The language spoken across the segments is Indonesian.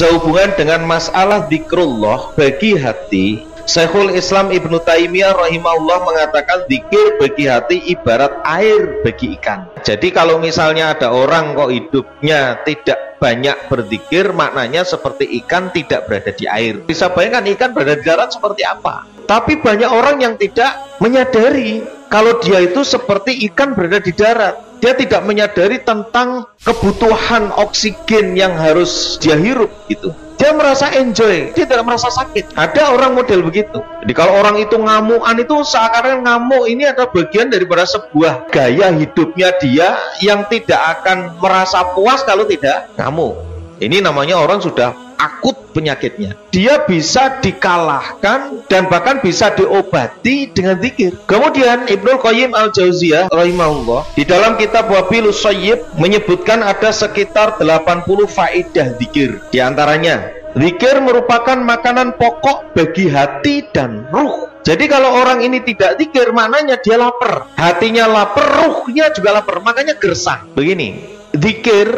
sehubungan dengan masalah zikrullah bagi hati, Syekhul Islam Ibnu Taimiyah rahimahullah mengatakan zikir bagi hati ibarat air bagi ikan. Jadi kalau misalnya ada orang kok hidupnya tidak banyak berzikir, maknanya seperti ikan tidak berada di air. Bisa bayangkan ikan berada di darat seperti apa. Tapi banyak orang yang tidak menyadari kalau dia itu seperti ikan berada di darat. Dia tidak menyadari tentang kebutuhan oksigen yang harus dia hirup gitu. Dia merasa enjoy, dia tidak merasa sakit. Ada orang model begitu. Jadi kalau orang itu ngamuan, itu seakan-akan ngamuk ini adalah bagian daripada sebuah gaya hidupnya dia yang tidak akan merasa puas kalau tidak ngamuk. Ini namanya orang sudah akut penyakitnya. Dia bisa dikalahkan dan bahkan bisa diobati dengan zikir. Kemudian Ibnul Qayyim Al-Jauziyah rahimahullah di dalam kitab Wabilus Shayyib menyebutkan ada sekitar 80 faedah zikir. Di antaranya, zikir merupakan makanan pokok bagi hati dan ruh. Jadi kalau orang ini tidak zikir, maknanya dia lapar. Hatinya lapar, ruhnya juga lapar, makanya gersang. Begini, zikir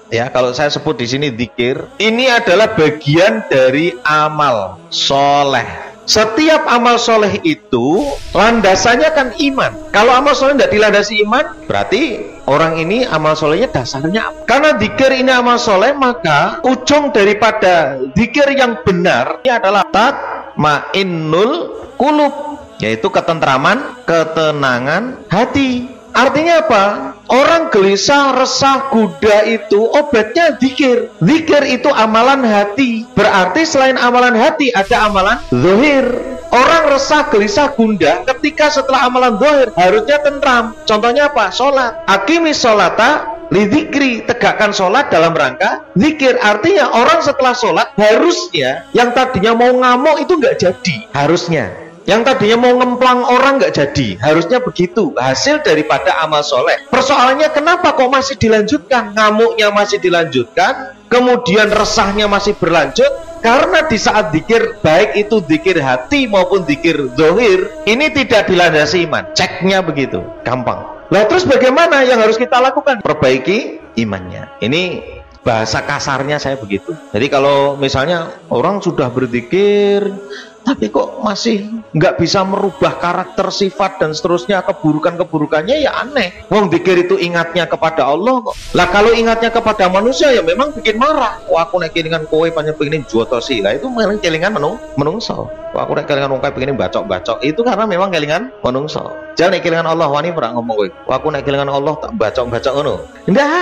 ya, kalau saya sebut di sini zikir, ini adalah bagian dari amal soleh. Setiap amal soleh itu landasannya kan iman. Kalau amal soleh tidak dilandasi iman, berarti orang ini amal solehnya dasarnya apa? Karena zikir ini amal soleh, maka ujung daripada zikir yang benar ini adalah tatmainnul qulub, yaitu ketentraman, ketenangan hati. Artinya apa? Orang gelisah, resah, gundah itu obatnya zikir. Zikir itu amalan hati. Berarti selain amalan hati ada amalan zahir. Orang resah, gelisah, gundah ketika setelah amalan zahir harusnya tentram. Contohnya apa? Sholat. Aqimis sholata lidzikri, tegakkan sholat dalam rangka zikir. Artinya orang setelah sholat harusnya yang tadinya mau ngamuk itu nggak jadi. Harusnya yang tadinya mau ngemplang orang nggak jadi, harusnya begitu. Hasil daripada amal soleh. Persoalannya kenapa kok masih dilanjutkan? Ngamuknya masih dilanjutkan, kemudian resahnya masih berlanjut. Karena di saat zikir, baik itu zikir hati maupun zikir zahir, ini tidak dilandasi iman. Ceknya begitu, gampang. Lah terus bagaimana yang harus kita lakukan? Perbaiki imannya. Ini bahasa kasarnya saya begitu. Jadi kalau misalnya orang sudah berzikir tapi kok masih nggak bisa merubah karakter, sifat dan seterusnya, keburukan-keburukannya, ya aneh. Wong zikir itu ingatnya kepada Allah kok. Lah kalau ingatnya kepada manusia ya memang bikin marah. Wah aku nek kelingan kowe panjen pengen jotosi. Lah itu memang kelingan menungso. Wah aku nek kelingan wong kae pengen bacok-bacok. Itu karena memang kelingan menungso. Jangan nek kelingan Allah wani pernah ngomong kowe. Wah aku nek kelingan Allah tak bacok-bacok ngono. Ndak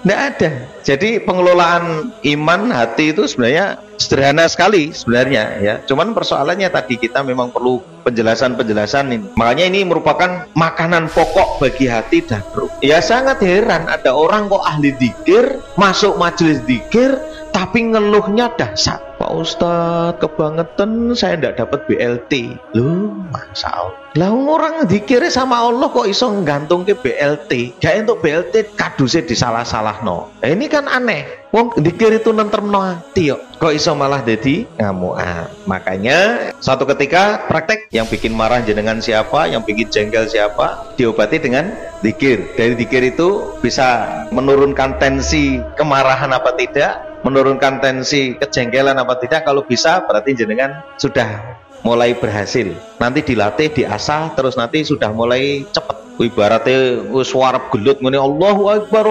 ada. Jadi pengelolaan iman hati itu sebenarnya sederhana sekali sebenarnya ya. Cuman persoalannya tadi kita memang perlu penjelasan-penjelasan ini. Makanya ini merupakan makanan pokok bagi hati dan ruh. Ya sangat heran ada orang kok ahli zikir, masuk majelis zikir tapi ngeluhnya dahsyat. Pak Ustadz, kebangetan saya tidak dapat BLT. Loh, Masya Allah. Lah orang zikirnya sama Allah kok iso nggantung ke BLT. Gak untuk BLT kadusnya disalah-salah no. Nah, ini kan aneh. Wong zikir itu nentremno hati kok. Kok iso malah jadi ngamuan. Makanya suatu ketika praktek yang bikin marah jenengan siapa, yang bikin jengkel siapa, diobati dengan zikir. Dari zikir itu bisa menurunkan tensi kemarahan apa tidak, menurunkan tensi kejengkelan apa tidak. Kalau bisa berarti jenengan sudah mulai berhasil. Nanti dilatih, diasah, terus nanti sudah mulai cepet. Ibaratnya suara gelut ngene Allahu Akbar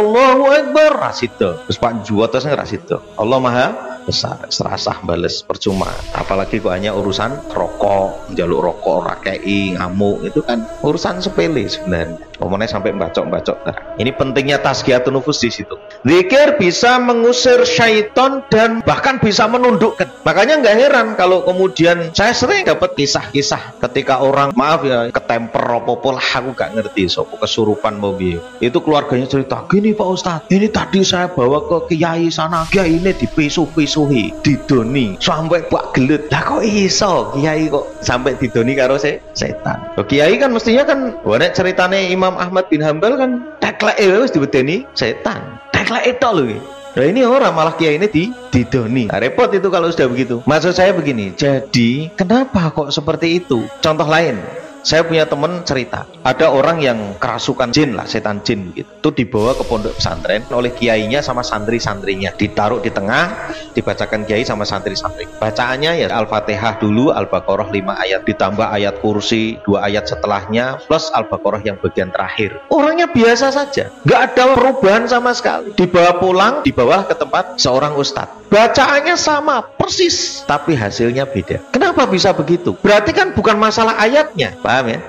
rasida. Terus Pak Juwo terus rasida. Allah Maha besar, serasah bales percuma. Apalagi kok hanya urusan rokok, njaluk rokok, rakei, ngamuk, itu kan urusan sepele sebenarnya. Omongnya sampai bacok-bacok. Ini pentingnya tazkiyatun nufus di situ. Zikir bisa mengusir syaitan dan bahkan bisa menundukkan. Makanya nggak heran kalau kemudian saya sering dapat kisah-kisah ketika orang, maaf ya, ketemper apa-apa lah, aku nggak ngerti, so kesurupan mau biye. Itu keluarganya cerita, gini Pak Ustadz, ini tadi saya bawa ke kiai sana, kiai ini dipesu-pesuhi, didoni, sampai bak gelut. Lah kok iso kiai kok sampai didoni karo setan? Kiai kan mestinya kan, wadah ceritane Imam Ahmad bin Hambal kan teklek wis diwedeni setan. Teklek itu loh. Nah ini orang malah kiai ini didoni. Nah, repot itu kalau sudah begitu. Maksud saya begini, jadi kenapa kok seperti itu? Contoh lain, Saya punya teman cerita, ada orang yang kerasukan jin lah, setan jin gitu. Itu dibawa ke pondok pesantren oleh kiainya sama santri-santrinya. Ditaruh di tengah, dibacakan kiai sama santri-santri. Bacaannya ya Al-Fatihah dulu, Al-Baqarah 5 ayat, ditambah ayat kursi 2 ayat setelahnya, plus Al-Baqarah yang bagian terakhir. Orangnya biasa saja, nggak ada perubahan sama sekali. Dibawa pulang, dibawa ke tempat seorang ustadz. Bacaannya sama, persis, tapi hasilnya beda. Kenapa bisa begitu? Berarti kan bukan masalah ayatnya, paham ya?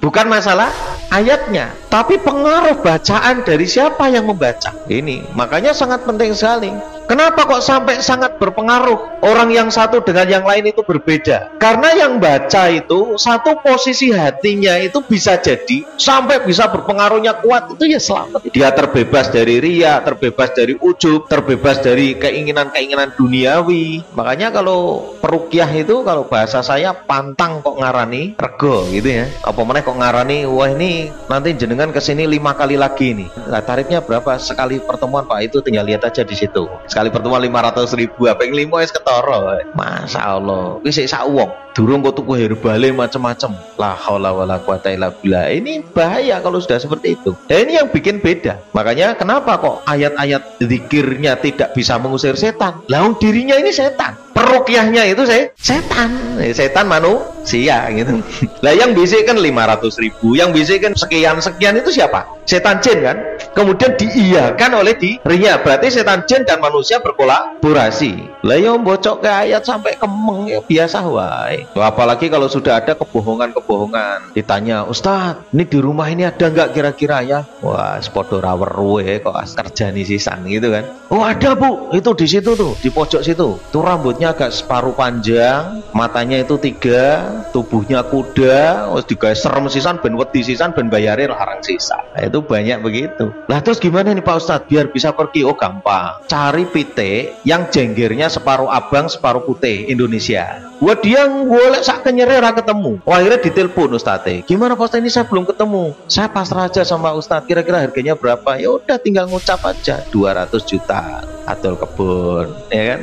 Bukan masalah ayatnya, tapi pengaruh bacaan dari siapa yang membaca. Ini makanya sangat penting sekali. Kenapa kok sampai sangat berpengaruh? Orang yang satu dengan yang lain itu berbeda. Karena yang baca itu satu posisi hatinya itu bisa jadi sampai bisa berpengaruhnya kuat, itu ya selamat. Dia terbebas dari riya, terbebas dari ujub, terbebas dari keinginan-keinginan duniawi. Makanya kalau peruqyah itu, kalau bahasa saya pantang kok ngarani rego gitu ya. Apa meneh kok ngarani, wah ini nanti jenengan kesini 5 kali lagi nih. Nah, tarifnya berapa sekali pertemuan Pak? Itu tinggal lihat aja di situ. Sekali pertemuan 500.000, apa yang 5 es ketoro. Masya Allah, ini sak uang durung kok tuku herbale macam-macam. La haula wala quwata illa billah. Ini bahaya kalau sudah seperti itu. Dan ini yang bikin beda. Makanya kenapa kok ayat-ayat zikirnya tidak bisa mengusir setan? Lah dirinya ini setan. Peruqyahnya itu setan. Setan manusia gitu. Lah yang bisikkan 500.000, yang bisikkan sekian itu siapa? Setan jin kan? Kemudian diiyakan oleh dirinya. Berarti setan jin dan manusia berkolaborasi. Lah yang bocok ke ayat sampai kemeng ya biasa wae. Apalagi kalau sudah ada kebohongan-kebohongan. Ditanya, Ustadz, ini di rumah ini ada nggak kira-kira ya? Wah, sepodo raweruwe kok kerjani sisan gitu kan? Oh ada Bu, itu di situ tuh, di pojok situ. Tuh rambutnya agak separuh panjang, matanya itu 3, tubuhnya kuda, digawe serem sisan, ben wedi sisan, ben bayare larang sisa. Nah, itu banyak begitu. Lah terus gimana nih Pak Ustadz biar bisa pergi? Oh gampang, cari pitik yang jenggernya separuh abang separuh putih Indonesia. Wah dia golek sak kenyere ra ketemu. Wah, akhirnya ditelepon Ustadz. Gimana Pak Ustadz, ini saya belum ketemu. Saya pasrah aja sama Ustadz. Kira-kira harganya berapa? Ya udah tinggal ngucap aja 200 juta atul kebun, ya kan?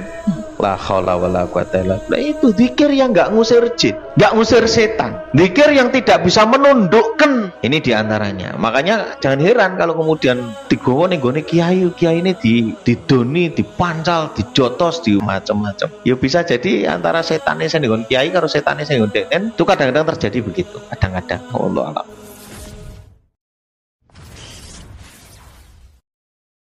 La haula wala quwata illa billah. Itu zikir yang nggak ngusir jin, nggak ngusir setan. Zikir yang tidak bisa menundukkan. Ini diantaranya. Makanya jangan heran kalau kemudian digowo ning gone kiai ini didoni, dipancal, dijotos, di macam-macam. Ya bisa jadi antara setannya sing nggon kiai karo setannya sing nggon denen. Itu kadang-kadang terjadi begitu. Kadang-kadang. Allah Allah.